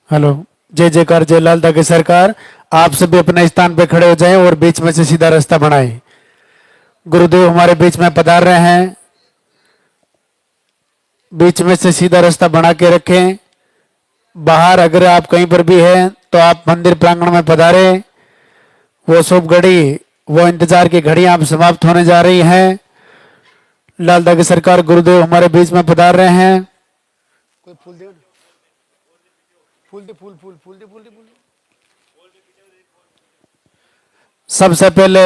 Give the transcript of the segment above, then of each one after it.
Hello. जय जयकार, जय लालदा की सरकार। आप सभी अपने स्थान पे खड़े हो जाएं और बीच में से सीधा रास्ता बनाएं। गुरुदेव हमारे बीच में पधार रहे हैं। बीच में से सीधा रास्ता बना के रखें। बाहर अगर आप कहीं पर भी हैं तो आप मंदिर प्रांगण में पधारे। वो शुभ घड़ी, वो इंतजार की घड़ी आप समाप्त होने जा रही हैं। लालदा की सरकार गुरुदेव हमारे बीच में पधार रहे हैं। कोई फूल दे, फूल दे, फूल फूल फूल दे, फूल दे, फूल दे। सबसे पहले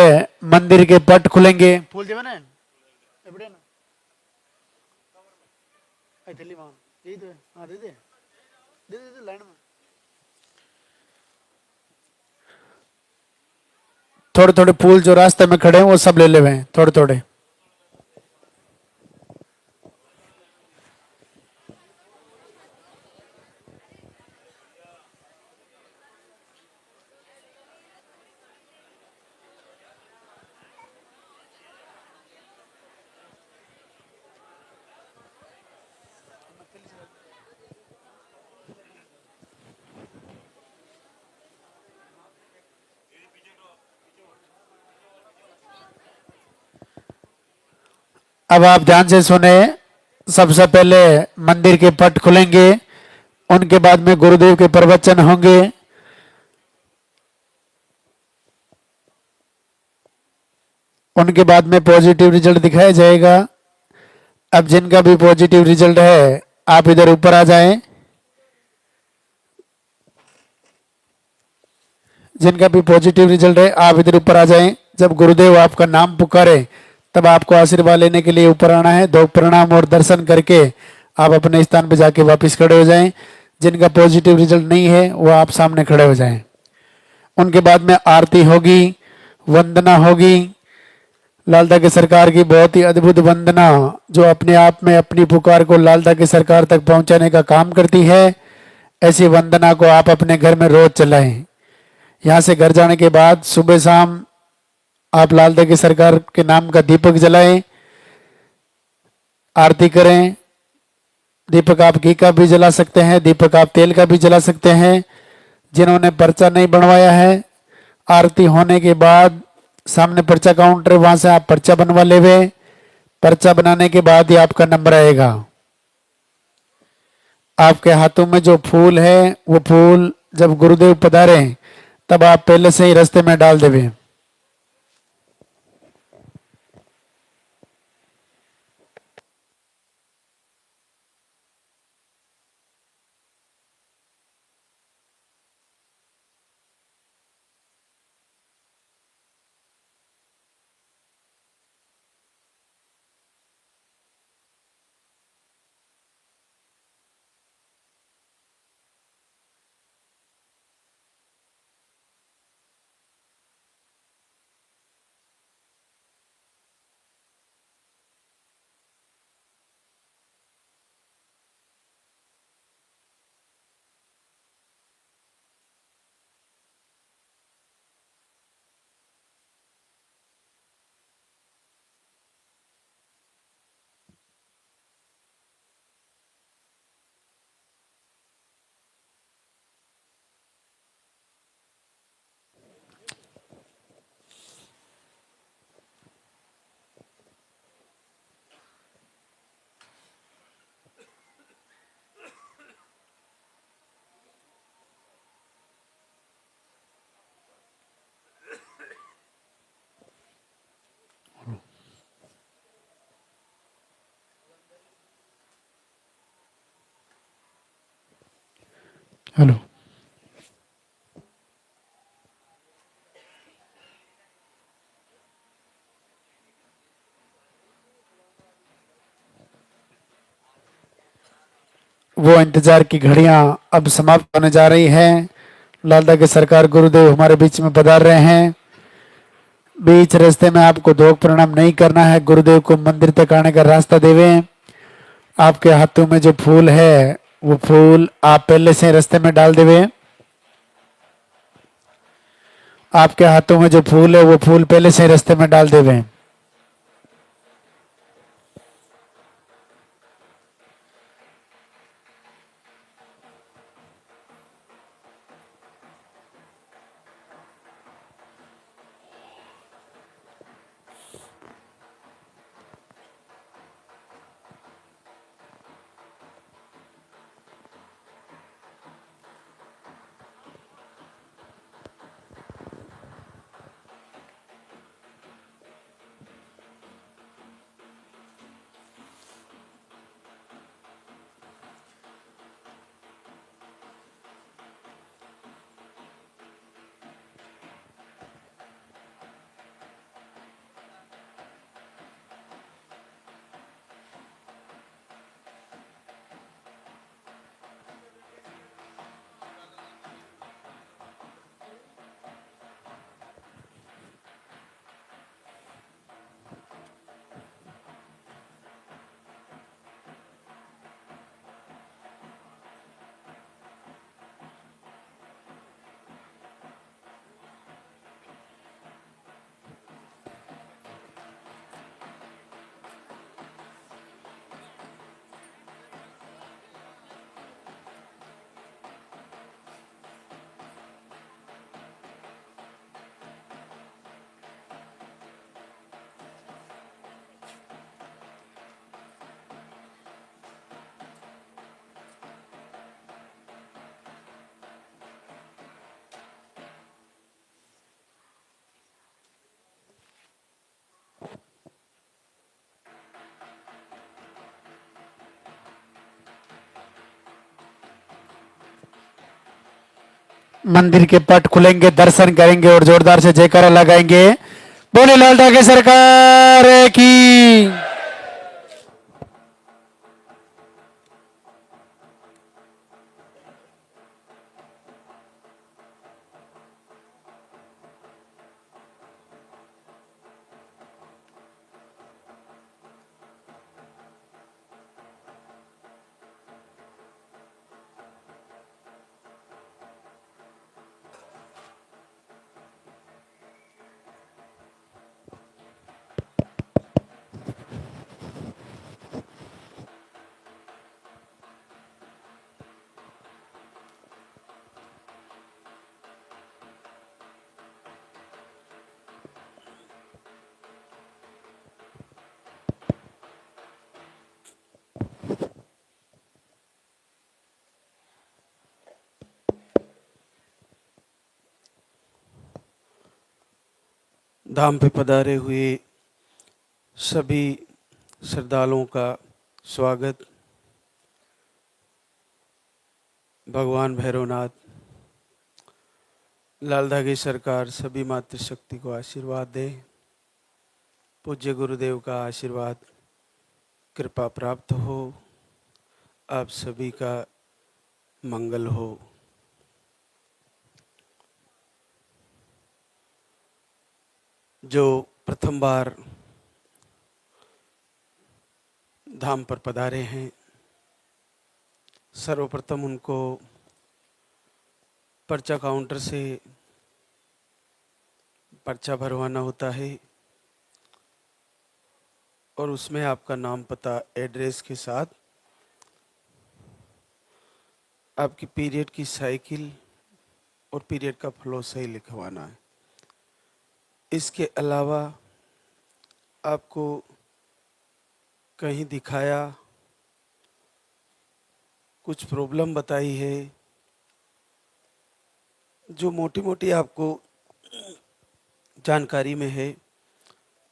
मंदिर के पट खुलेंगे। फूल देवे ना, एबड़े ना, आई थैली मान, यही तो है। हाँ दे दे, दे दे, दे लाइन में। थोड़े थोड़े फूल जो रास्ते में खड़े हैं वो सब ले ले हुए हैं, थोड़े थोड़े। अब आप ध्यान से सुने। सबसे पहले मंदिर के पट खुलेंगे, उनके बाद में गुरुदेव के प्रवचन होंगे। उनके बाद में पॉजिटिव रिजल्ट दिखाया जाएगा। अब जिनका भी पॉजिटिव रिजल्ट है आप इधर ऊपर आ जाएं। जिनका भी पॉजिटिव रिजल्ट है आप इधर ऊपर आ जाएं। जब गुरुदेव आपका नाम पुकारे तब आपको आशीर्वाद लेने के लिए ऊपर आना है। दो प्रणाम और दर्शन करके आप अपने स्थान पर जाके वापस खड़े हो जाएं। जिनका पॉजिटिव रिजल्ट नहीं है वो आप सामने खड़े हो जाएं। उनके बाद में आरती होगी, वंदना होगी। लालदा की सरकार की बहुत ही अद्भुत वंदना जो अपने आप में अपनी पुकार को लालदा की सरकार तक पहुंचाने का काम करती है। ऐसी वंदना को आप अपने घर में रोज चलाएं। यहाँ से घर जाने के बाद सुबह शाम आप लालदा की सरकार के नाम का दीपक जलाएं, आरती करें। दीपक आप घी का भी जला सकते हैं, दीपक आप तेल का भी जला सकते हैं। जिन्होंने पर्चा नहीं बनवाया है, आरती होने के बाद सामने पर्चा काउंटर है, वहां से आप पर्चा बनवा लेवे। पर्चा बनाने के बाद ही आपका नंबर आएगा। आपके हाथों में जो फूल है वो फूल जब गुरुदेव पधारे तब आप पहले से ही रास्ते में डाल देवे। हेलो। वो इंतजार की घड़ियां अब समाप्त होने जा रही हैं। लालदा के सरकार गुरुदेव हमारे बीच में पधार रहे हैं। बीच रास्ते में आपको दो प्रणाम नहीं करना है, गुरुदेव को मंदिर तक आने का रास्ता देवे। आपके हाथों में जो फूल है वो फूल आप पहले से रास्ते में डाल देवे। आपके हाथों में जो फूल है वो फूल पहले से रास्ते में डाल देवे। मंदिर के पट खुलेंगे, दर्शन करेंगे और जोरदार से जयकारा लगाएंगे। बोले लाल ठाकरे सरकार की। धाम पे पधारे हुए सभी श्रद्धालुओं का स्वागत। भगवान भैरवनाथ, लाल धागे सरकार सभी मातृशक्ति को आशीर्वाद दे। पूज्य गुरुदेव का आशीर्वाद कृपा प्राप्त हो, आप सभी का मंगल हो। जो प्रथम बार धाम पर पधारे हैं, सर्वप्रथम उनको पर्चा काउंटर से पर्चा भरवाना होता है और उसमें आपका नाम, पता, एड्रेस के साथ आपकी पीरियड की साइकिल और पीरियड का फ्लो सही लिखवाना है। इसके अलावा आपको कहीं दिखाया, कुछ प्रॉब्लम बताई है, जो मोटी मोटी आपको जानकारी में है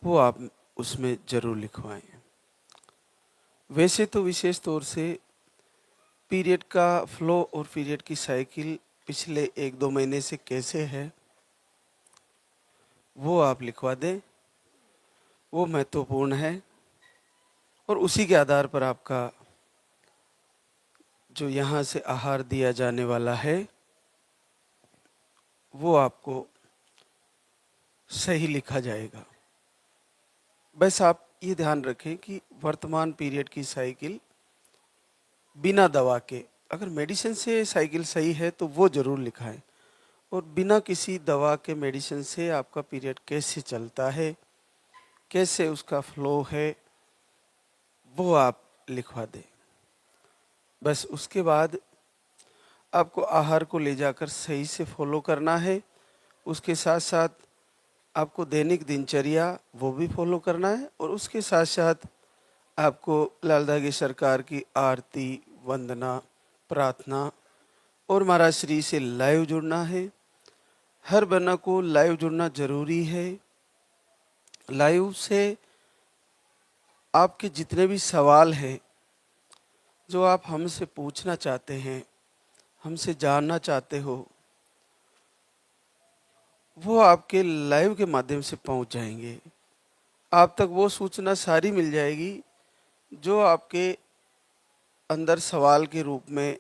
वो आप उसमें ज़रूर लिखवाएं। वैसे तो विशेष तौर से पीरियड का फ्लो और पीरियड की साइकिल पिछले 1-2 महीने से कैसे है वो आप लिखवा दें, वो महत्वपूर्ण है। और उसी के आधार पर आपका जो यहाँ से आहार दिया जाने वाला है वो आपको सही लिखा जाएगा। बस आप ये ध्यान रखें कि वर्तमान पीरियड की साइकिल बिना दवा के, अगर मेडिसिन से साइकिल सही है तो वो ज़रूर लिखाएं, और बिना किसी दवा के मेडिसिन से आपका पीरियड कैसे चलता है, कैसे उसका फ्लो है, वो आप लिखवा दें। बस उसके बाद आपको आहार को ले जाकर सही से फॉलो करना है। उसके साथ साथ आपको दैनिक दिनचर्या वो भी फॉलो करना है, और उसके साथ साथ आपको लाल धागे सरकार की आरती, वंदना, प्रार्थना और महाराज श्री से लाइव जुड़ना है। हर बना को लाइव जुड़ना जरूरी है। लाइव से आपके जितने भी सवाल हैं जो आप हमसे पूछना चाहते हैं, हमसे जानना चाहते हो, वो आपके लाइव के माध्यम से पहुंच जाएंगे। आप तक वो सूचना सारी मिल जाएगी जो आपके अंदर सवाल के रूप में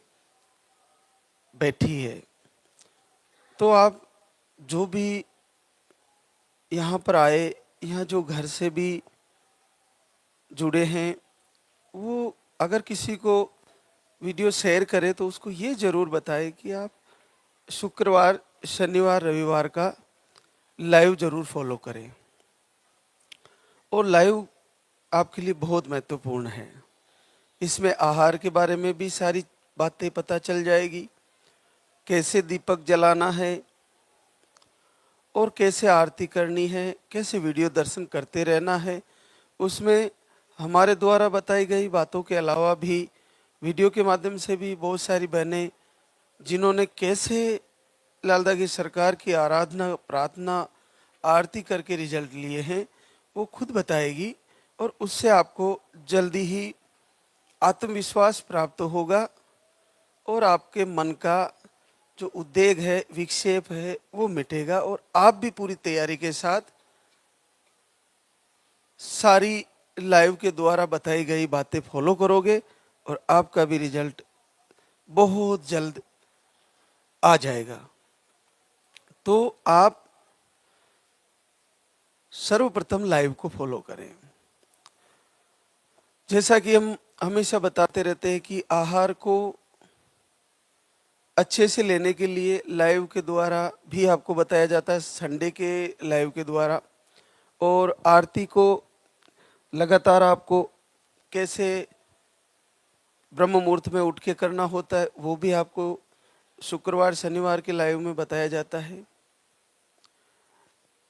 बैठी है। तो आप जो भी यहाँ पर आए, यहाँ जो घर से भी जुड़े हैं, वो अगर किसी को वीडियो शेयर करें तो उसको ये ज़रूर बताएं कि आप शुक्रवार, शनिवार, रविवार का लाइव ज़रूर फॉलो करें। और लाइव आपके लिए बहुत महत्वपूर्ण है। इसमें आहार के बारे में भी सारी बातें पता चल जाएगी, कैसे दीपक जलाना है और कैसे आरती करनी है, कैसे वीडियो दर्शन करते रहना है। उसमें हमारे द्वारा बताई गई बातों के अलावा भी वीडियो के माध्यम से भी बहुत सारी बहनें जिन्होंने कैसे लाल धागे सरकार की आराधना, प्रार्थना, आरती करके रिजल्ट लिए हैं वो खुद बताएगी, और उससे आपको जल्दी ही आत्मविश्वास प्राप्त होगा और आपके मन का जो उद्वेग है, विक्षेप है, वो मिटेगा और आप भी पूरी तैयारी के साथ सारी लाइव के द्वारा बताई गई बातें फॉलो करोगे और आपका भी रिजल्ट बहुत जल्द आ जाएगा। तो आप सर्वप्रथम लाइव को फॉलो करें। जैसा कि हम हमेशा बताते रहते हैं कि आहार को अच्छे से लेने के लिए लाइव के द्वारा भी आपको बताया जाता है, संडे के लाइव के द्वारा, और आरती को लगातार आपको कैसे ब्रह्म मुहूर्त में उठ के करना होता है वो भी आपको शुक्रवार शनिवार के लाइव में बताया जाता है।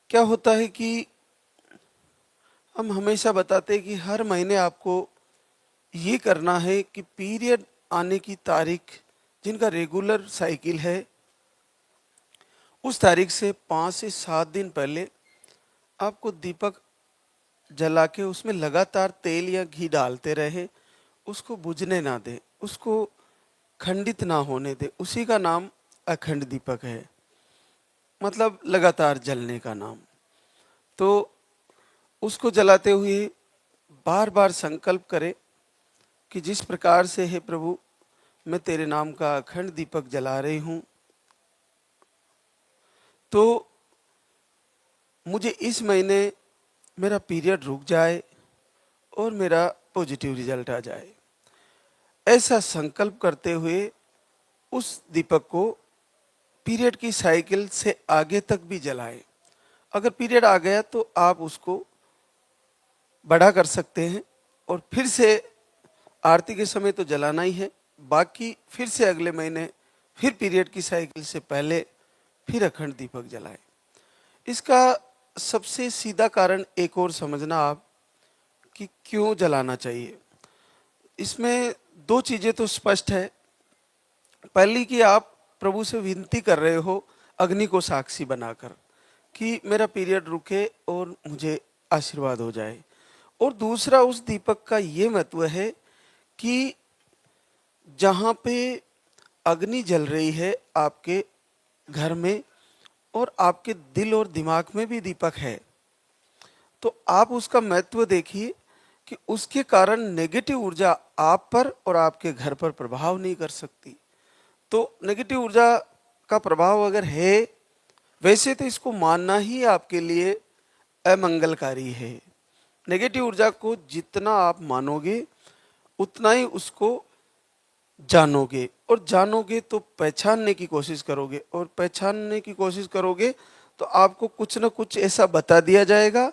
क्या होता है कि हम हमेशा बताते हैं कि हर महीने आपको ये करना है कि पीरियड आने की तारीख, जिनका रेगुलर साइकिल है, उस तारीख से 5 से 7 दिन पहले आपको दीपक जला के उसमें लगातार तेल या घी डालते रहे, उसको बुझने ना दे, उसको खंडित ना होने दे। उसी का नाम अखंड दीपक है, मतलब लगातार जलने का नाम। तो उसको जलाते हुए बार बार संकल्प करें कि जिस प्रकार से हे प्रभु मैं तेरे नाम का अखंड दीपक जला रही हूं, तो मुझे इस महीने मेरा पीरियड रुक जाए और मेरा पॉजिटिव रिजल्ट आ जाए। ऐसा संकल्प करते हुए उस दीपक को पीरियड की साइकिल से आगे तक भी जलाएं। अगर पीरियड आ गया तो आप उसको बड़ा कर सकते हैं और फिर से आरती के समय तो जलाना ही है, बाकी फिर से अगले महीने फिर पीरियड की साइकिल से पहले फिर अखंड दीपक जलाएं। इसका सबसे सीधा कारण एक और समझना आप कि क्यों जलाना चाहिए। इसमें 2 चीजें तो स्पष्ट है। पहली कि आप प्रभु से विनती कर रहे हो अग्नि को साक्षी बनाकर कि मेरा पीरियड रुके और मुझे आशीर्वाद हो जाए। और दूसरा उस दीपक का ये महत्व है कि जहाँ पे अग्नि जल रही है आपके घर में और आपके दिल और दिमाग में भी दीपक है, तो आप उसका महत्व देखिए कि उसके कारण नेगेटिव ऊर्जा आप पर और आपके घर पर प्रभाव नहीं कर सकती। तो नेगेटिव ऊर्जा का प्रभाव अगर है, वैसे तो इसको मानना ही आपके लिए अमंगलकारी है। नेगेटिव ऊर्जा को जितना आप मानोगे उतना ही उसको जानोगे, और जानोगे तो पहचानने की कोशिश करोगे, और पहचानने की कोशिश करोगे तो आपको कुछ ना कुछ ऐसा बता दिया जाएगा,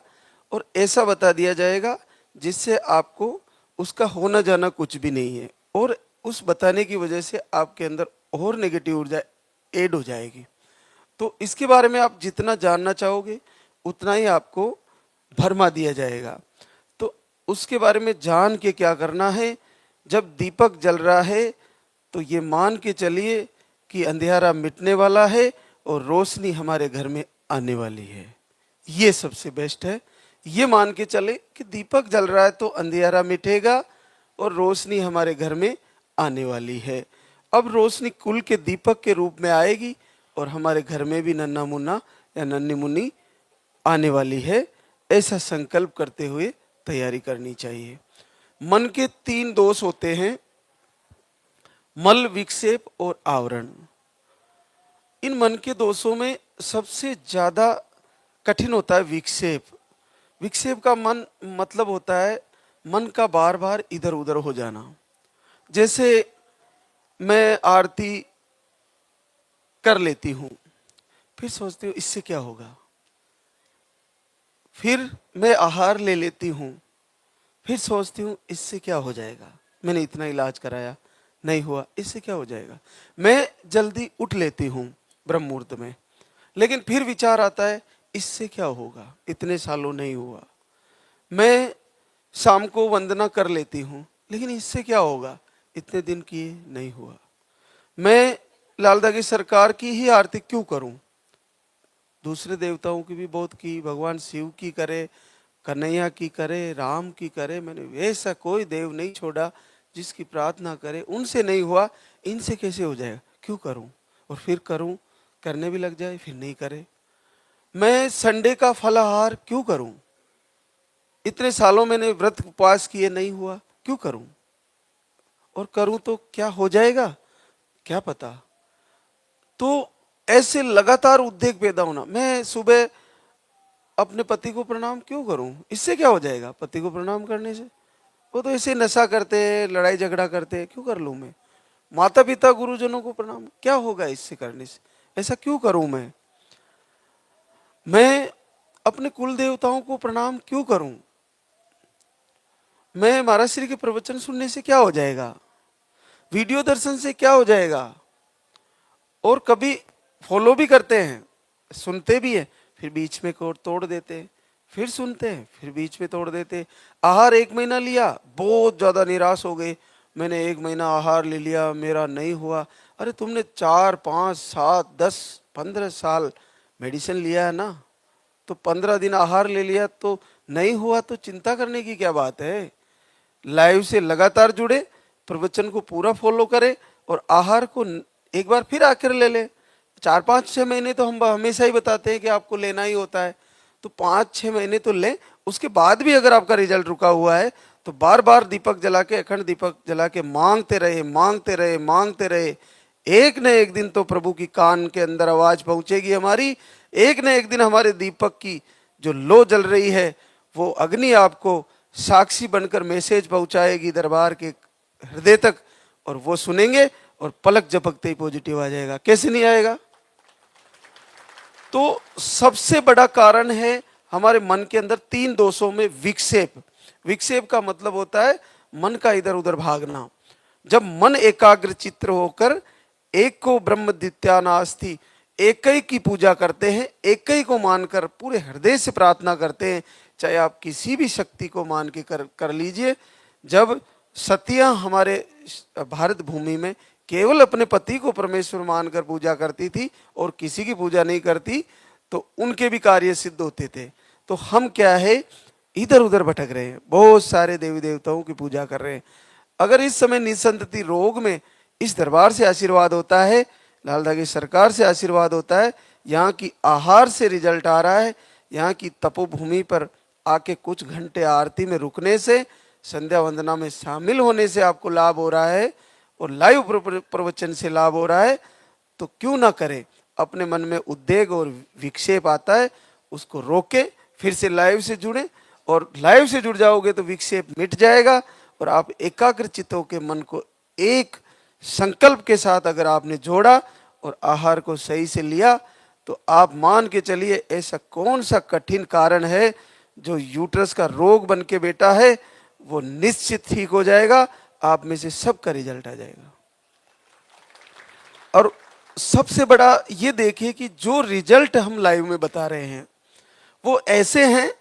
और ऐसा बता दिया जाएगा जिससे आपको उसका होना जाना कुछ भी नहीं है, और उस बताने की वजह से आपके अंदर और नेगेटिव ऊर्जा ऐड हो जाएगी। तो इसके बारे में आप जितना जानना चाहोगे उतना ही आपको भरमा दिया जाएगा। तो उसके बारे में जान के क्या करना है, जब दीपक जल रहा है तो ये मान के चलिए कि अंधेरा मिटने वाला है और रोशनी हमारे घर में आने वाली है। ये सबसे बेस्ट है। ये मान के चले कि दीपक जल रहा है तो अंधेरा मिटेगा और रोशनी हमारे घर में आने वाली है। अब रोशनी कुल के दीपक के रूप में आएगी और हमारे घर में भी नन्ना मुन्ना या नन्नी मुन्नी आने वाली है। ऐसा संकल्प करते हुए तैयारी करनी चाहिए। मन के 3 दोष होते हैं, मल, विक्षेप और आवरण। इन मन के दोषों में सबसे ज्यादा कठिन होता है विक्षेप। विक्षेप का मन मतलब होता है मन का बार बार इधर उधर हो जाना। जैसे मैं आरती कर लेती हूं, फिर सोचती हूँ इससे क्या होगा, फिर मैं आहार ले लेती हूँ, फिर सोचती हूँ इससे क्या हो जाएगा, मैंने इतना इलाज कराया नहीं हुआ, इससे क्या हो जाएगा। मैं जल्दी उठ लेती हूँ ब्रह्म मुहूर्त में, लेकिन फिर विचार आता है इससे क्या होगा, इतने सालों नहीं हुआ। मैं शाम को वंदना कर लेती हूँ, लेकिन इससे क्या होगा, इतने दिन किए नहीं हुआ। मैं लालदा की सरकार की ही आरती क्यों करूं, दूसरे देवताओं की भी बहुत की, भगवान शिव की करे, कन्हैया की करे, राम की करे, मैंने ऐसा कोई देव नहीं छोड़ा जिसकी प्रार्थना करे, उनसे नहीं हुआ, इनसे कैसे हो जाएगा, क्यों करूं। और फिर करूं, करने भी लग जाए, फिर नहीं करे। मैं संडे का फलाहार क्यों करूं? इतने सालों मैंने व्रत उपवास किए, नहीं हुआ, क्यों करूं? और करूं तो क्या हो जाएगा, क्या पता। तो ऐसे लगातार उद्वेग पैदा होना। मैं सुबह अपने पति को प्रणाम क्यों करूं? इससे क्या हो जाएगा पति को प्रणाम करने से? वो तो ऐसे नशा करते हैं, लड़ाई झगड़ा करते हैं, क्यों कर लूं मैं? माता पिता गुरुजनों को प्रणाम, क्या होगा इससे करने से? ऐसा क्यों करूं मैं अपने कुल देवताओं को प्रणाम क्यों करूं? मैं महाराज श्री के प्रवचन सुनने से क्या हो जाएगा? वीडियो दर्शन से क्या हो जाएगा? और कभी फॉलो भी करते हैं, सुनते भी हैं, फिर बीच में को तोड़ देते हैं, फिर सुनते हैं, फिर बीच में तोड़ देते हैं। आहार 1 महीना लिया, बहुत ज्यादा निराश हो गए, मैंने 1 महीना आहार ले लिया, मेरा नहीं हुआ। अरे तुमने 4, 5, 7, 10, 15 साल मेडिसिन लिया है ना, तो 15 दिन आहार ले लिया तो नहीं हुआ, तो चिंता करने की क्या बात है? लाइव से लगातार जुड़े, प्रवचन को पूरा फॉलो करें और आहार को एक बार फिर आकर ले ले। 4, 5, 6 महीने तो हम हमेशा ही बताते हैं कि आपको लेना ही होता है, तो 5, 6 महीने तो लें। उसके बाद भी अगर आपका रिजल्ट रुका हुआ है तो बार बार दीपक जला के, अखंड दीपक जला के मांगते रहे, मांगते रहे, मांगते रहे। एक न एक दिन तो प्रभु की कान के अंदर आवाज पहुंचेगी हमारी। एक न एक दिन हमारे दीपक की जो लो जल रही है वो अग्नि आपको साक्षी बनकर मैसेज पहुंचाएगी दरबार के हृदय तक, और वो सुनेंगे और पलक झपकते ही पॉजिटिव आ जाएगा। कैसे नहीं आएगा? तो सबसे बड़ा कारण है हमारे मन के अंदर 3 दोषों में विक्षेप। विक्षेप का मतलब होता है मन का इधर उधर भागना। जब मन एकाग्र चित्त होकर एक को ब्रह्म द्वितीया नास्ति, एक ही की पूजा करते हैं, एक ही को मानकर पूरे हृदय से प्रार्थना करते हैं, चाहे आप किसी भी शक्ति को मान के कर लीजिए। जब सतियां हमारे भारत भूमि में केवल अपने पति को परमेश्वर मानकर पूजा करती थी और किसी की पूजा नहीं करती, तो उनके भी कार्य सिद्ध होते थे। तो हम क्या है, इधर उधर भटक रहे हैं, बहुत सारे देवी देवताओं की पूजा कर रहे हैं। अगर इस समय निसंतति रोग में इस दरबार से आशीर्वाद होता है, लालदा की सरकार से आशीर्वाद होता है, यहाँ की आहार से रिजल्ट आ रहा है, यहाँ की तपोभूमि पर आके कुछ घंटे आरती में रुकने से, संध्या वंदना में शामिल होने से आपको लाभ हो रहा है और लाइव प्रवचन से लाभ हो रहा है, तो क्यों ना करें? अपने मन में उद्वेग और विक्षेप आता है, उसको रोके, फिर से लाइव से जुड़े, और लाइव से जुड़ जाओगे तो विक्षेप मिट जाएगा और आप एकाग्र चित्त के मन को एक संकल्प के साथ अगर आपने जोड़ा और आहार को सही से लिया, तो आप मान के चलिए ऐसा कौन सा कठिन कारण है जो यूट्रस का रोग बन के बैठा है, वो निश्चित ठीक हो जाएगा। आप में से सबका रिजल्ट आ जाएगा। और सबसे बड़ा ये देखिए कि जो रिजल्ट हम लाइव में बता रहे हैं वो ऐसे हैं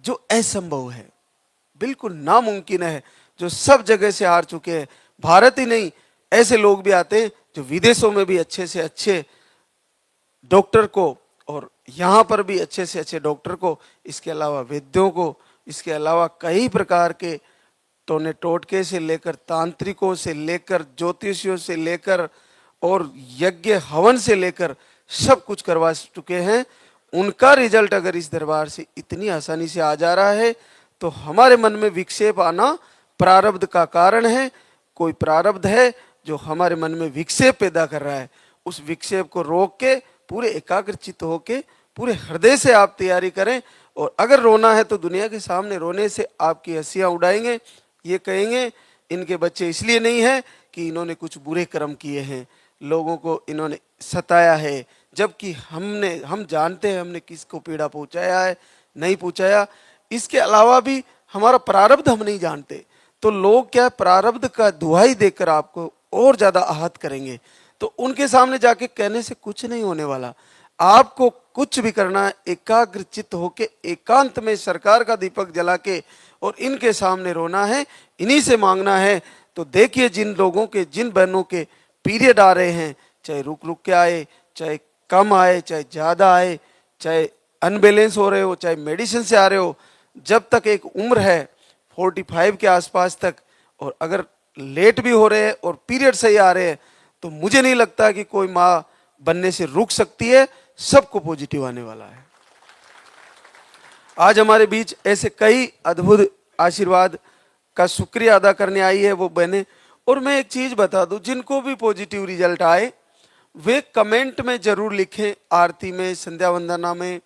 जो असंभव है, बिल्कुल नामुमकिन है, जो सब जगह से हार चुके हैं। भारत ही नहीं, ऐसे लोग भी आते हैं जो विदेशों में भी अच्छे से अच्छे डॉक्टर को, और यहाँ पर भी अच्छे से अच्छे डॉक्टर को, इसके अलावा वैद्यों को, इसके अलावा कई प्रकार के टोने टोटके से लेकर, तांत्रिकों से लेकर, ज्योतिषियों से लेकर और यज्ञ हवन से लेकर सब कुछ करवा चुके हैं। उनका रिजल्ट अगर इस दरबार से इतनी आसानी से आ जा रहा है, तो हमारे मन में विक्षेप आना प्रारब्ध का कारण है। कोई प्रारब्ध है जो हमारे मन में विक्षेप पैदा कर रहा है। उस विक्षेप को रोक के पूरे एकाग्र चित्त होके पूरे हृदय से आप तैयारी करें। और अगर रोना है तो दुनिया के सामने रोने से आपकी हंसियां उड़ाएंगे, ये कहेंगे इनके बच्चे इसलिए नहीं है कि इन्होंने कुछ बुरे कर्म किए हैं, लोगों को इन्होंने सताया है, जबकि हम जानते हैं हमने किसको पीड़ा पहुंचाया है, नहीं पहुंचाया। इसके अलावा भी हमारा प्रारब्ध हम नहीं जानते, तो लोग क्या प्रारब्ध का दुहाई देकर आपको और ज्यादा आहत करेंगे। तो उनके सामने जाके कहने से कुछ नहीं होने वाला। आपको कुछ भी करना है, एकाग्र चित्त होके एकांत में सरकार का दीपक जला के और इनके सामने रोना है, इन्हीं से मांगना है। तो देखिए जिन लोगों के, जिन बहनों के पीरियड आ रहे हैं, चाहे रुक रुक के आए, चाहे कम आए, चाहे ज्यादा आए, चाहे अनबैलेंस हो रहे हो, चाहे मेडिसिन से आ रहे हो, जब तक एक उम्र है 45 के आसपास तक, और अगर लेट भी हो रहे हैं और पीरियड सही आ रहे हैं, तो मुझे नहीं लगता कि कोई माँ बनने से रुक सकती है, सबको पॉजिटिव आने वाला है। आज हमारे बीच ऐसे कई अद्भुत आशीर्वाद का शुक्रिया अदा करने आई है वो बहनें। और मैं एक चीज बता दूं, जिनको भी पॉजिटिव रिजल्ट आए वे कमेंट में जरूर लिखें। आरती में, संध्या वंदना में,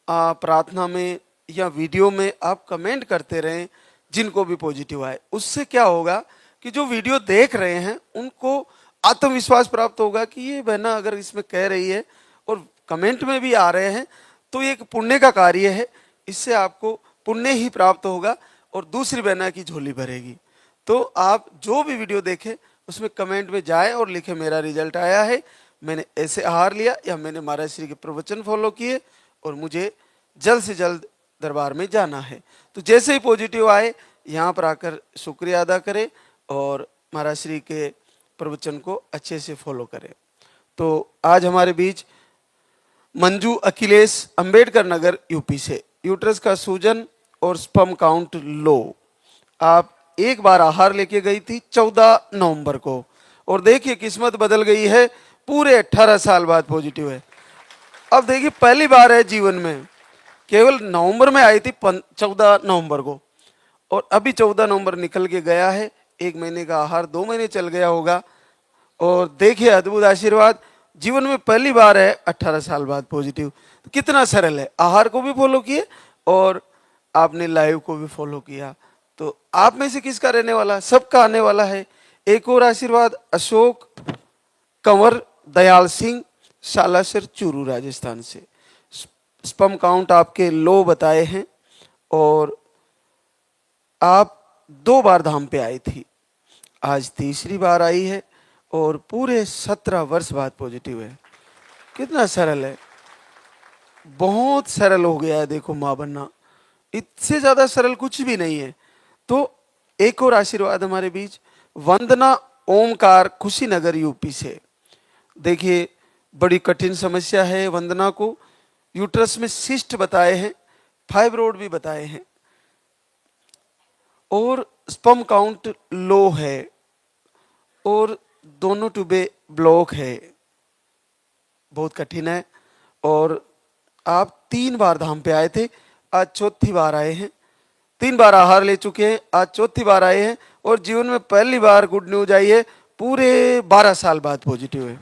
प्रार्थना में या वीडियो में आप कमेंट करते रहें जिनको भी पॉजिटिव आए। उससे क्या होगा कि जो वीडियो देख रहे हैं उनको आत्मविश्वास प्राप्त होगा कि ये बहना अगर इसमें कह रही है और कमेंट में भी आ रहे हैं तो ये एक पुण्य का कार्य है, इससे आपको पुण्य ही प्राप्त होगा और दूसरी बहना की झोली भरेगी। तो आप जो भी वीडियो देखें उसमें कमेंट में जाए और लिखे मेरा रिजल्ट आया है, मैंने ऐसे आहार लिया या मैंने महाराज श्री के प्रवचन फॉलो किए और मुझे जल्द से जल्द दरबार में जाना है। तो जैसे ही पॉजिटिव आए यहाँ पर आकर शुक्रिया अदा करें और महाराज श्री के प्रवचन को अच्छे से फॉलो करें। तो आज हमारे बीच मंजू अखिलेश, अंबेडकर नगर यूपी से, यूट्रस का सूजन और स्पर्म काउंट लो। आप एक बार आहार लेके गई थी 14 नवंबर को और देखिए किस्मत बदल गई है, पूरे 18 साल बाद पॉजिटिव है। अब देखिए पहली बार है जीवन में, केवल नवंबर में आई थी 14 नवंबर को और अभी 14 नवंबर निकल के गया है। 1 महीने का आहार 2 महीने चल गया होगा और देखिए अद्भुत आशीर्वाद, जीवन में पहली बार है 18 साल बाद पॉजिटिव। तो कितना सरल है, आहार को भी फॉलो किए और आपने लाइव को भी फॉलो किया। तो आप में से किसका रहने वाला, सबका आने वाला है। एक और आशीर्वाद, अशोक कंवर दयाल सिंह, सालासर चूरू राजस्थान से। स्पर्म काउंट आपके लो बताए हैं और आप 2 बार धाम पे आई थी, आज तीसरी बार आई है और पूरे 17 वर्ष बाद पॉजिटिव है। कितना सरल है, बहुत सरल हो गया है। देखो माँ बनना इससे ज्यादा सरल कुछ भी नहीं है। तो एक और आशीर्वाद हमारे बीच, वंदना ओमकार, खुशीनगर यूपी से। देखिए बड़ी कठिन समस्या है वंदना को, यूट्रस में सिस्ट बताए हैं, फाइब्रोड भी बताए हैं और स्पर्म काउंट लो है और दोनों ट्यूबे ब्लॉक है, बहुत कठिन है। और आप 3 बार धाम पे आए थे, आज चौथी बार आए हैं। 3 बार आहार ले चुके हैं, आज चौथी बार आए हैं और जीवन में पहली बार गुड न्यूज आई है, पूरे 12 साल बाद पॉजिटिव है।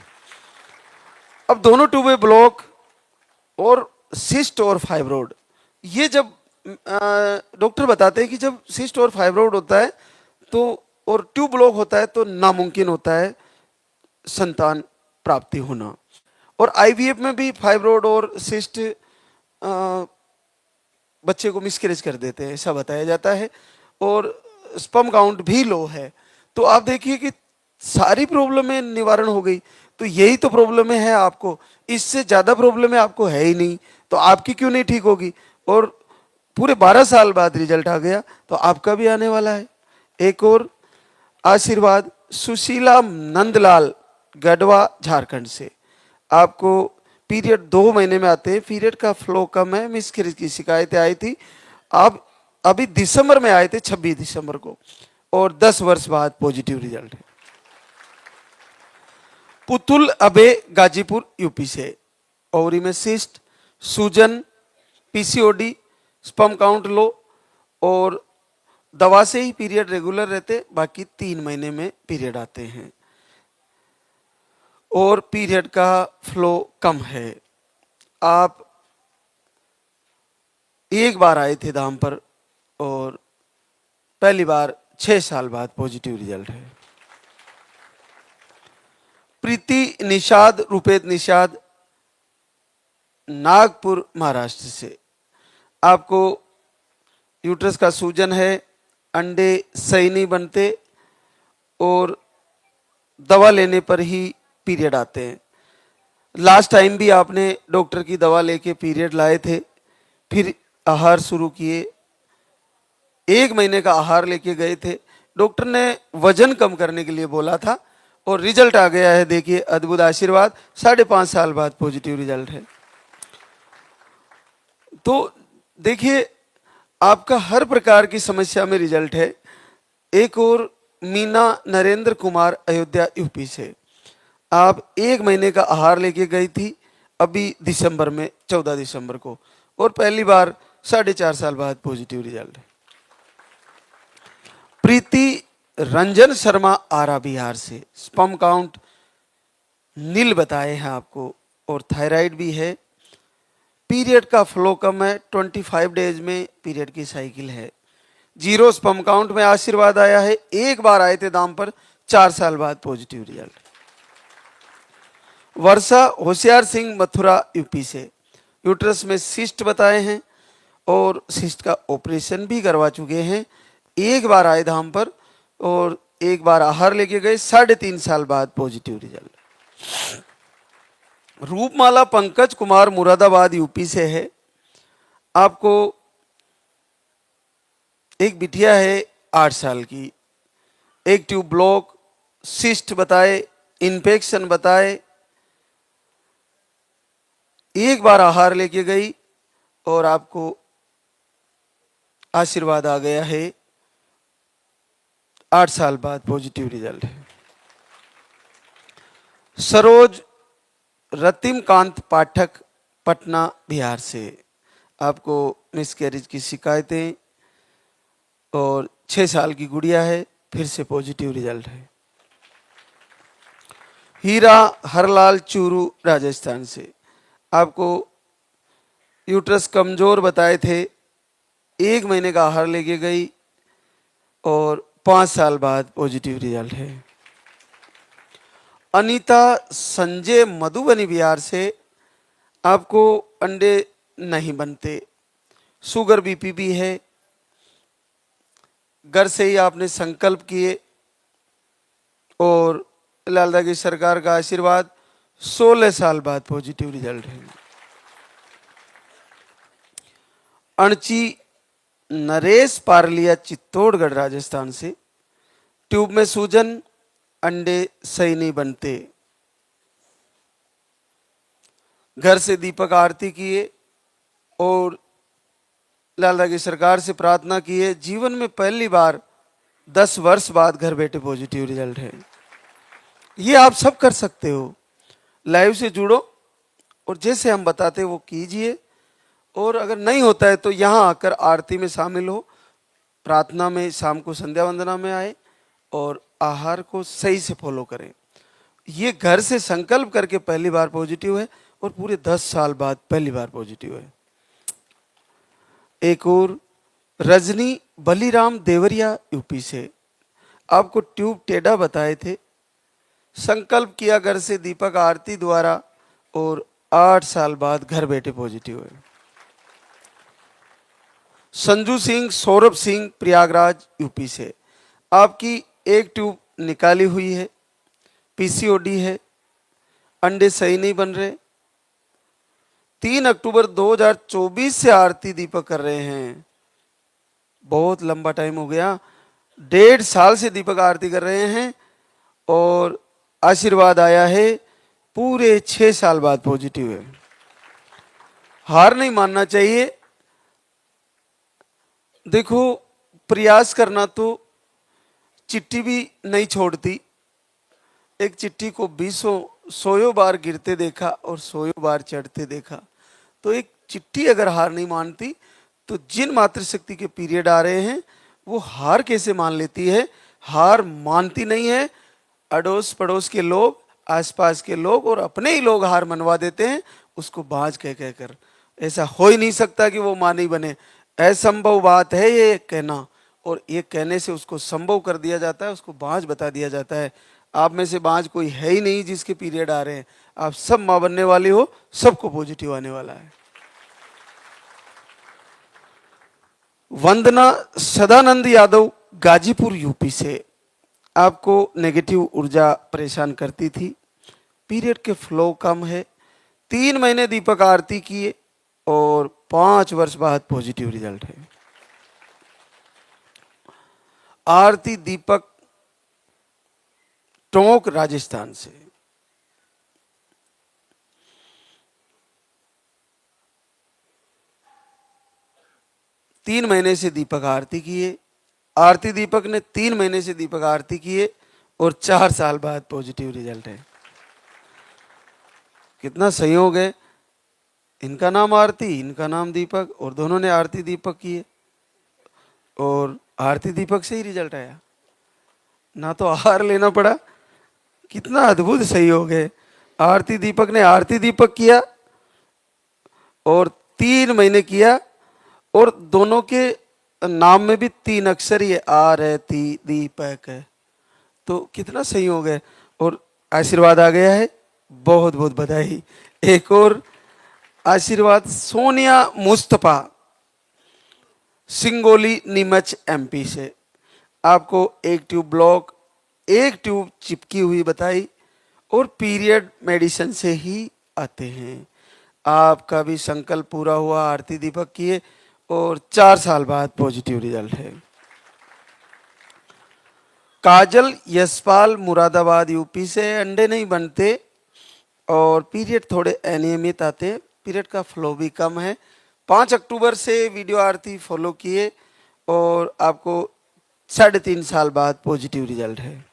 अब दोनों ट्यूबे ब्लॉक और सिस्ट और फाइब्रोड, ये जब डॉक्टर बताते हैं कि जब सिस्ट और फाइब्रोड होता है तो और ट्यूब ब्लॉक होता है तो नामुमकिन होता है संतान प्राप्ति होना। और आईवीएफ में भी फाइब्रोड और सिस्ट बच्चे को मिसकैरेज कर देते हैं, ऐसा बताया जाता है। और स्पर्म काउंट भी लो है। तो आप देखिए कि सारी प्रॉब्लमें निवारण हो गई। तो यही तो प्रॉब्लम है आपको, इससे ज्यादा प्रॉब्लम है आपको है ही नहीं, तो आपकी क्यों नहीं ठीक होगी। और पूरे 12 साल बाद रिजल्ट आ गया तो आपका भी आने वाला है। एक और आशीर्वाद, सुशीला नंदलाल, गढ़वा झारखंड से। आपको पीरियड 2 महीने में आते हैं, पीरियड का फ्लो कम है, मिसकैरेज की शिकायतें आई थी। आप अभी दिसंबर में आए थे, 26 दिसंबर को, और 10 वर्ष बाद पॉजिटिव रिजल्ट है। पुतुल अबे, गाजीपुर यूपी से। ओवरी में सिस्ट, सूजन, पीसीओडी, स्पर्म काउंट लो और दवा से ही पीरियड रेगुलर रहते, बाकी 3 महीने में पीरियड आते हैं और पीरियड का फ्लो कम है। आप 1 बार आए थे धाम पर और पहली बार 6 साल बाद पॉजिटिव रिजल्ट है। प्रीति निषाद, रुपेश निषाद, नागपुर महाराष्ट्र से। आपको यूट्रस का सूजन है, अंडे सही नहीं बनते और दवा लेने पर ही पीरियड आते हैं। लास्ट टाइम भी आपने डॉक्टर की दवा लेके पीरियड लाए थे, फिर आहार शुरू किए, 1 महीने का आहार लेके गए थे। डॉक्टर ने वजन कम करने के लिए बोला था और रिजल्ट आ गया है। देखिए अद्भुत आशीर्वाद, 5.5 साल बाद पॉजिटिव रिजल्ट है। तो देखिए आपका हर प्रकार की समस्या में रिजल्ट है। एक और मीना नरेंद्र कुमार, अयोध्या यूपी से। आप 1 महीने का आहार लेके गई थी अभी दिसंबर में, 14 दिसंबर को, और पहली बार 4.5 साल बाद पॉजिटिव रिजल्ट है। प्रीति रंजन शर्मा आरा बिहार से, स्पर्म काउंट नील बताए हैं आपको और थायराइड भी है। पीरियड का फ्लो कम है, 25 डेज में पीरियड की साइकिल है। 0 स्पर्म काउंट में आशीर्वाद आया है। एक बार आए थे दाम पर, 4 साल बाद positive result. Varsha Hoshiyar Singh Mathura UP से, यूट्रस में सिस्ट बताए हैं और सिस्ट का ऑपरेशन भी करवा चुके हैं। एक बार आए धाम पर और एक बार आहार लेके गए, 3.5 साल बाद positive result. Roopmala Pankaj Kumar Moradabad UP से है। आपको एक बिटिया है 8 साल की, एक ट्यूब ब्लॉक, सिस्ट बताए, इन्फेक्शन बताए। एक बार आहार लेके गई और आपको आशीर्वाद आ गया है। 8 साल बाद पॉजिटिव रिजल्ट है। सरोज रतिम कांत पाठक पटना बिहार से, आपको मिसकैरेज की शिकायतें और 6 साल की गुड़िया है, फिर से पॉजिटिव रिजल्ट है। हीरा हरलाल चूरू राजस्थान से, आपको यूट्रस कमजोर बताए थे। 1 महीने का आहार लेके गई और 5 साल बाद पॉजिटिव रिजल्ट है। अनीता संजय मधुबनी बिहार से, आपको अंडे नहीं बनते, शुगर बीपी भी है। घर से ही आपने संकल्प किए और लालदा की सरकार का आशीर्वाद, 16 साल बाद पॉजिटिव रिजल्ट है। अणची नरेश पारलिया चित्तौड़गढ़ राजस्थान से, ट्यूब में सूजन, अंडे सही नहीं बनते। घर से दीपक आरती किए और लालदा की सरकार से प्रार्थना की है। जीवन में पहली बार 10 वर्ष बाद घर बैठे पॉजिटिव रिजल्ट है। ये आप सब कर सकते हो। लाइव से जुड़ो और जैसे हम बताते वो कीजिए, और अगर नहीं होता है तो यहाँ आकर आरती में शामिल हो, प्रार्थना में शाम को संध्या वंदना में आए और आहार को सही से फॉलो करें। ये घर से संकल्प करके पहली बार पॉजिटिव है और पूरे 10 साल बाद पहली बार पॉजिटिव है। एक और रजनी बलीराम देवरिया यूपी से, आपको ट्यूब टेढ़ा बताए थे, संकल्प किया घर से दीपक आरती द्वारा और 8 साल बाद घर बैठे पॉजिटिव है। संजू सिंह सौरभ सिंह प्रयागराज यूपी से, आपकी एक ट्यूब निकाली हुई है, पीसीओडी है, अंडे सही नहीं बन रहे। 3 अक्टूबर 2024 से आरती दीपक कर रहे हैं, बहुत लंबा टाइम हो गया, 1.5 साल से दीपक आरती कर रहे हैं और आशीर्वाद आया है। पूरे 6 साल बाद पॉजिटिव है। हार नहीं मानना चाहिए। देखो, प्रयास करना तो चिट्ठी भी नहीं छोड़ती। एक चिट्ठी को 100 बार गिरते देखा और 100 बार चढ़ते देखा। तो एक चिट्ठी अगर हार नहीं मानती तो जिन मातृशक्ति के पीरियड आ रहे हैं वो हार कैसे मान लेती है? हार मानती नहीं है। अड़ोस पड़ोस के लोग, आसपास के लोग और अपने ही लोग हार मनवा देते हैं उसको बाज कह कहकर। ऐसा हो ही नहीं सकता कि वो मां नहीं बने, असंभव बात है ये कहना, और ये कहने से उसको संभव कर दिया जाता है, उसको बाज बता दिया जाता है। आप में से बाज कोई है ही नहीं जिसके पीरियड आ रहे हैं। आप सब मां बनने वाली हो, सबको पॉजिटिव आने वाला है। वंदना सदानंद यादव गाजीपुर यूपी से, आपको नेगेटिव ऊर्जा परेशान करती थी, पीरियड के फ्लो कम है, 3 महीने दीपक आरती किए और 5 वर्ष बाद पॉजिटिव रिजल्ट है। आरती दीपक टोंक राजस्थान से, तीन महीने से दीपक आरती किए। आरती दीपक ने 3 महीने से दीपक आरती किए और 4 साल बाद पॉजिटिव रिजल्ट है। कितना संयोग है, इनका नाम आरती, इनका नाम दीपक, और दोनों ने आरती दीपक किए और आरती दीपक से ही रिजल्ट आया, ना तो आहार लेना पड़ा। कितना अद्भुत संयोग है। आरती दीपक ने आरती दीपक किया और 3 महीने किया, और दोनों के नाम में भी 3 अक्षर ही है, आरती दीपक है। तो कितना संयोग है, और आशीर्वाद आ गया है। बहुत बहुत बधाई। एक और आशीर्वाद, सोनिया मुस्तफा, सिंगोली नीमच एमपी से। आपको एक ट्यूब ब्लॉक, एक ट्यूब चिपकी हुई बताई, और पीरियड मेडिसिन से ही आते हैं। आपका भी संकल्प पूरा हुआ, आरती दीपक किए, और 4 साल बाद पॉजिटिव रिजल्ट है। काजल यशपाल, मुरादाबाद यूपी से, अंडे नहीं बनते और पीरियड थोड़े अनियमित आते, पीरियड का फ्लो भी कम है। 5 अक्टूबर से वीडियो आरती फॉलो किए और आपको 3.5 साल बाद पॉजिटिव रिजल्ट है।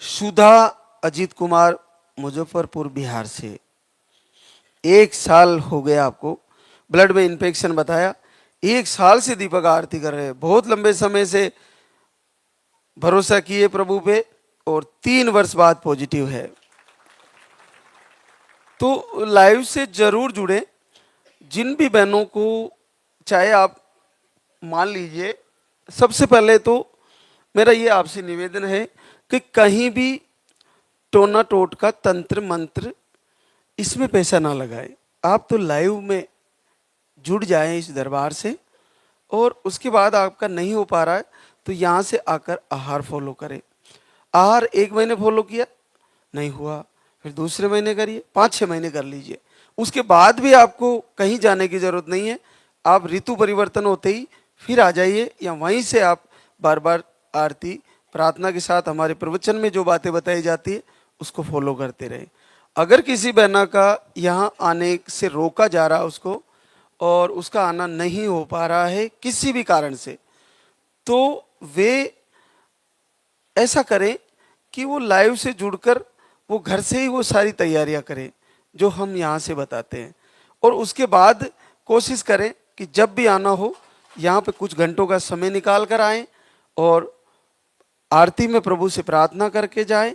सुधा अजीत कुमार, मुजफ्फरपुर बिहार से, 1 साल हो गया आपको, ब्लड में इन्फेक्शन बताया, 1 साल से दीपक आरती कर रहे हैं, बहुत लंबे समय से भरोसा किए प्रभु पे, और 3 वर्ष बाद पॉजिटिव है। तो लाइव से जरूर जुड़े। जिन भी बहनों को, चाहे आप मान लीजिए, सबसे पहले तो मेरा ये आपसे निवेदन है कि कहीं भी टोना टोटका तंत्र मंत्र इसमें पैसा ना लगाए। आप तो लाइव में जुड़ जाएं इस दरबार से, और उसके बाद आपका नहीं हो पा रहा है तो यहाँ से आकर आहार फॉलो करें। आहार 1 महीने फॉलो किया, नहीं हुआ, फिर दूसरे महीने करिए, 5-6 महीने कर लीजिए। उसके बाद भी आपको कहीं जाने की जरूरत नहीं है। आप ऋतु परिवर्तन होते ही फिर आ जाइए, या वहीं से आप बार बार आरती प्रार्थना के साथ हमारे प्रवचन में जो बातें बताई जाती है उसको फॉलो करते रहे। अगर किसी बहना का यहाँ आने से रोका जा रहा है उसको, और उसका आना नहीं हो पा रहा है किसी भी कारण से, तो वे ऐसा करें कि वो लाइव से जुड़कर वो घर से ही वो सारी तैयारियां करें जो हम यहाँ से बताते हैं, और उसके बाद कोशिश करें कि जब भी आना हो यहाँ पे कुछ घंटों का समय निकाल कर आएं, और आरती में प्रभु से प्रार्थना करके जाएं,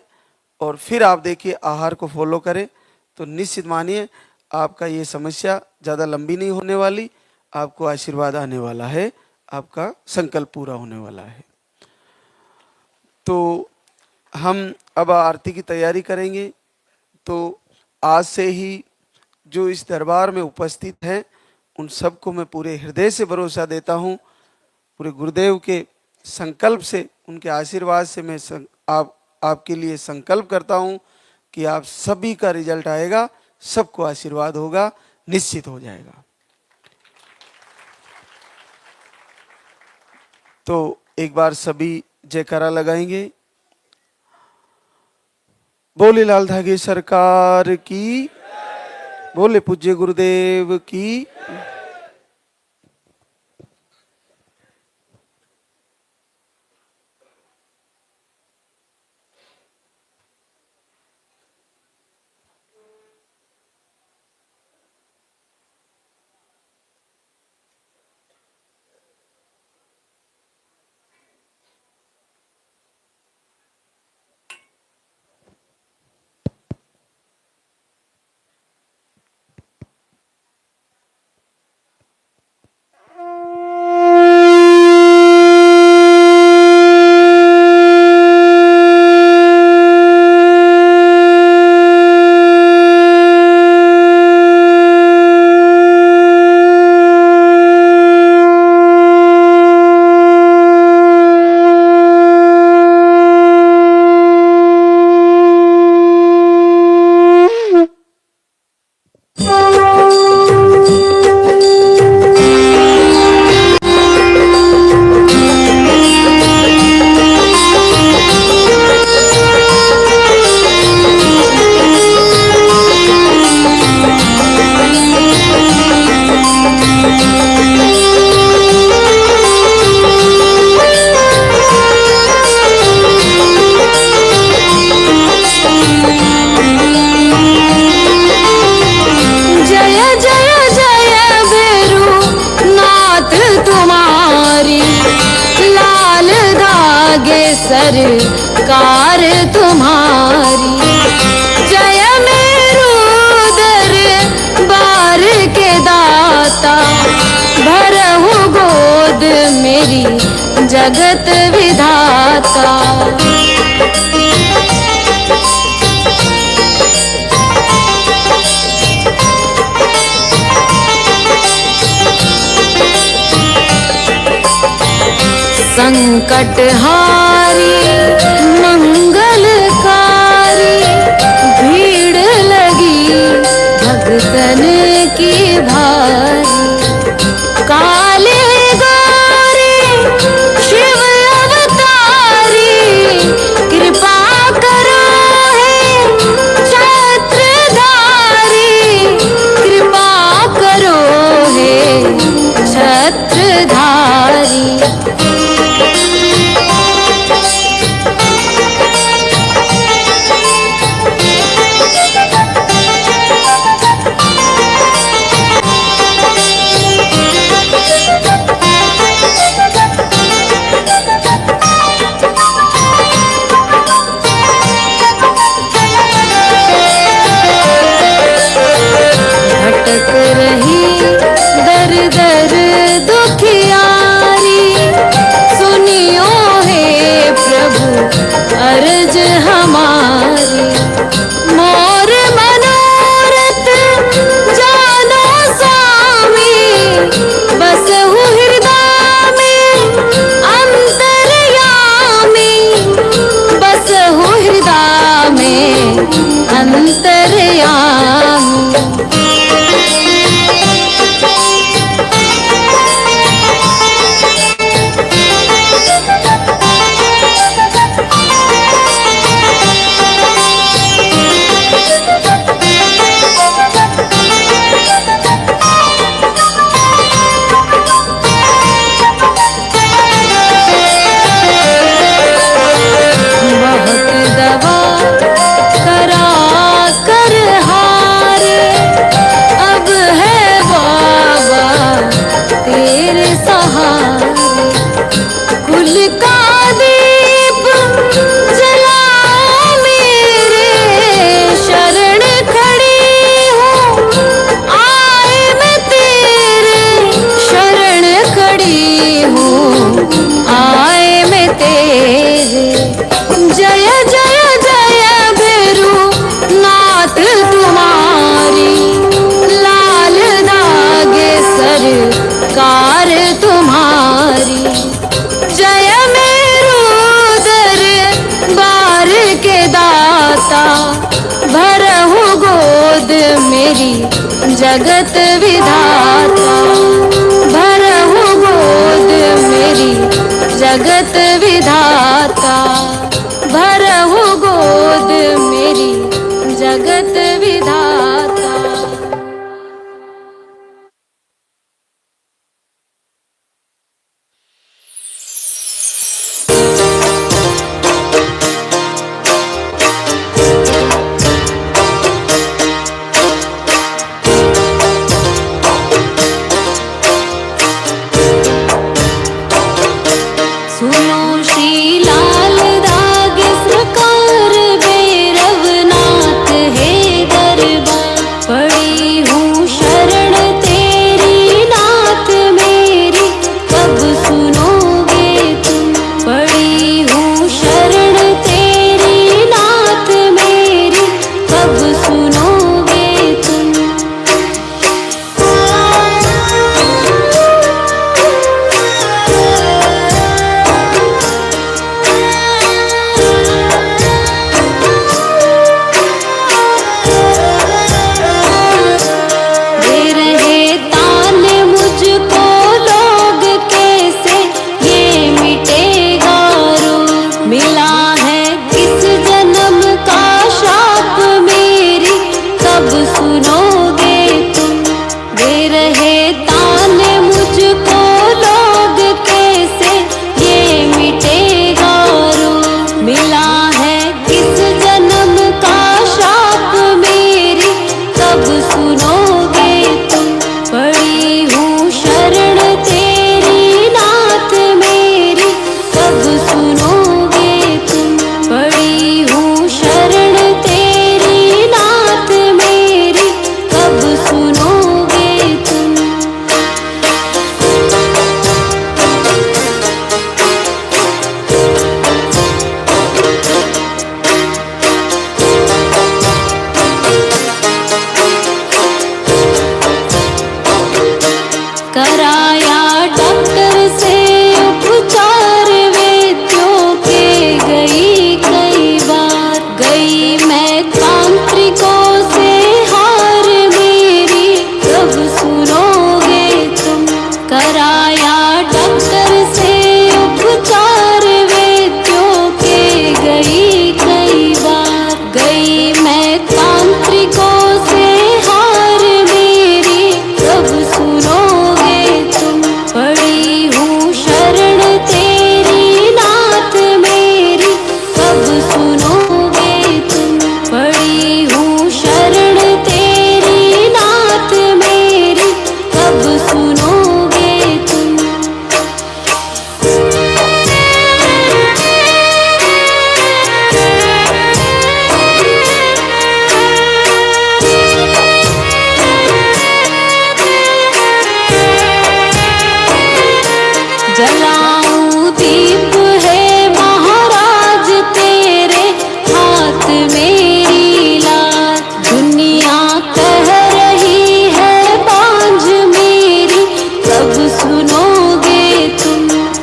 और फिर आप देखिए आहार को फॉलो करें, तो निश्चित मानिए आपका ये समस्या ज़्यादा लंबी नहीं होने वाली, आपको आशीर्वाद आने वाला है, आपका संकल्प पूरा होने वाला है। तो हम अब आरती की तैयारी करेंगे। तो आज से ही जो इस दरबार में उपस्थित हैं उन सबको मैं पूरे हृदय से भरोसा देता हूँ, पूरे गुरुदेव के संकल्प से, उनके आशीर्वाद से मैं आपके लिए संकल्प करता हूँ कि आप सभी का रिजल्ट आएगा, सबको आशीर्वाद होगा, निश्चित हो जाएगा। तो एक बार सभी जयकारा लगाएंगे। बोले लाल धागे सरकार की, बोले पूज्य गुरुदेव की। सरकार तुम्हारी। जय मेरू दरबार के दाता, भरहु गोद मेरी जगत विधाता। संकटहारी मंगलकारी, भीड़ लगी भक्तन की भारी। काले गौरी शिव अवतारी, कृपा करो हे छत्रधारी। कृपा करो हे छत्रधारी। भटक रही दर दर दुखियारी, सुनियो हे प्रभु अर्ज हमारी। मोर मनोरथ जानो स्वामी, बसहु हृदय में अंतर्यामी। बसहु हृदय में अंतर्यामी। बहुत दवा करा कर हारे, अब है बाबा तेरे सहारे। कुल का दीप जलाओ मेरे, शरण खड़ी हूँ आए मैं तेरे। शरण खड़ी हूँ आए मैं तेरे। जय जय जय भैरू नाथ तुम्हारी, लाल दागे सरकार तुम्हारी। जय मेरू दरबार के दाता, भरहु गोद मेरी जगत विधाता। भरहु गोद मेरी जगत विधाता। भरहु गोद मेरी जगत विधाता। सुनो श्री लाल दाग सरकार भैरवनाथ है दरबार। पड़ी हूँ शरण तेरी नाथ मेरी, कब सुनोगे तुम। पड़ी हूँ शरण तेरी नाथ मेरी, कब सुनोगे तुम। दे रहे ताने मुझको लोग कैसे, ये मिटेगा रोग। मिला है किस जन्म का शाप मेरी, कब सुनोगे तुम। दे रहे ताने मुझको लोग कैसे, ये मिटेगा रोग। मिला है किस जन्म का शाप मेरी, कब सुनोगे तुम। पड़ी हूँ शरण तेरी नाथ मेरी, कब सुनोगे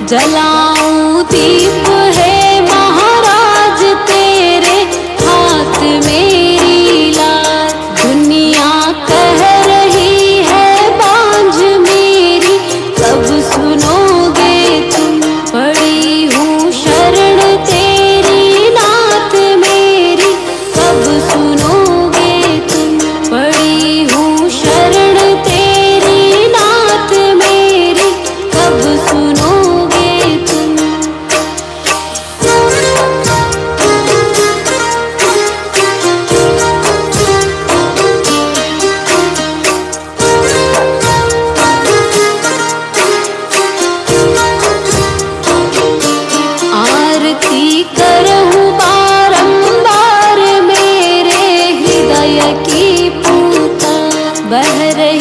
जलाऊं दीप है महाराज तेरे हाथ मेरी लाज। दुनिया कह रही है बांझ मेरी कब सुनोगे तुम। पड़ी हूँ शरण तेरी नाथ मेरी कब सुनोगे तुम। पड़ी हूँ शरण तेरी नाथ मेरी कब सुनोगे तुम। आरती करहूँ बारंबार मेरे हृदय की पूता। बह रही